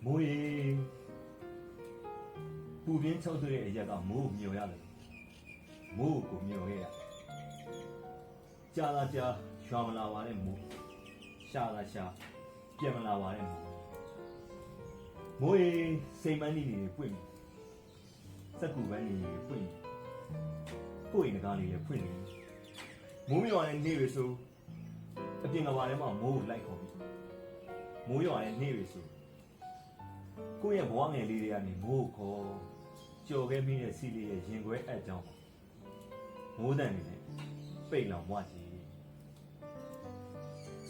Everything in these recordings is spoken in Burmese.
မိုးရေပူပြင်းချုပ်တဲ့အရက်ကမိုးမြော်ရတယ်မိုးကိုမြော်ခဲ့ရကြာလာကြာရွာမလာပါနဲ့မိုးရှာလာရှာပြန်မလာပါနဲ့မိုးရေစိတ်မန်းနေနေပွင့်ပြီစက်ကူပန်းနေနေပွင့်ပြီကိုယ်ရင်ကားလေးလည်းဖွင့်နေမိုးမြော်တဲ့နေ့တွေဆိုအပြင်ကဘာထဲမှာမိုးကိုလိုက်ခေါ်ပြီမိုးရွာတဲ့နေ့တွေဆိုကိုယ့်ရဲ့ဘဝငယ်လေးတွေကနေမိုးခေါ်ကြော်ခဲ့မိတဲ့စီလေးရဲ့ရင်ခွဲအပ်ကြောင်းမိုးတန်နေနဲ့ပိတ်လောင်ဝကြီး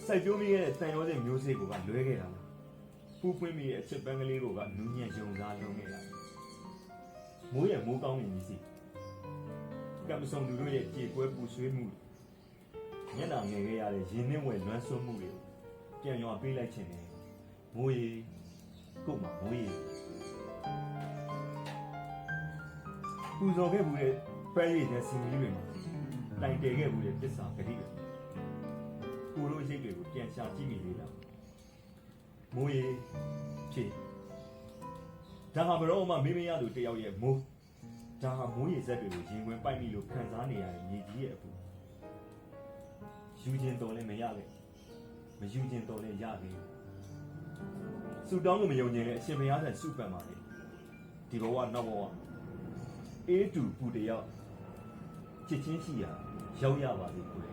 စိုက်ပျိုးမိရဲ့တန်ရောတဲ့မျိုးစေ့ကိုကလွဲခဲ့တာလားပူပွင့်မိရဲ့အချစ်ပန်းကလေးကိုကနူးညံ့ယုံစားလုံးခဲ့တာမိုးရဲ့မိုးကောင်းမြင်ကြီးစီကံမစုံသူတို့ရဲ့ကြေကွဲပူဆွေးမှုမျက်နှာငယ်ခဲ့ရတဲ့ရင်နှင်းဝယ်လွမ်းဆွမှုတွေကိုပြန်ရွာပေးလိုက်ခြင်းနဲ့မိုးရေကို့မှာမိုးရေပူဇော်ခဲ့မှုတဲ့ပန်းရည်တဲ့စင်ကြီးတွေမှာတိုင်တယ်ခဲ့မှုတဲ့ပစ္စာဂတိတွေကိုတို့ရိတ်တွေကိုပြန်ရှာကြည့်မိသေးလားမိုးရေဖြေဒါဟာဘရောမှမေးမရသူတယောက်ရဲ့မိုးဒါဟာမိုးရေဇက်တွေကိုရင်ဝင်ပိုက်မိလို့ခံစားနေရတဲ့မြေကြီးရဲ့အပူယူခြင်းတော်လည်းမရခဲ့မယူခြင်းတော်လည်းရခဲ့စူတောင်းလို့မယုံခြင်းနဲ့အရှင်ဘုရားဆန်စုပန်ပါလေဒီဘဝနောက်ဘဝအေးတူပူတယောက်ချစ်ချင်းရှိရာရောက်ရပါစေကိုယ်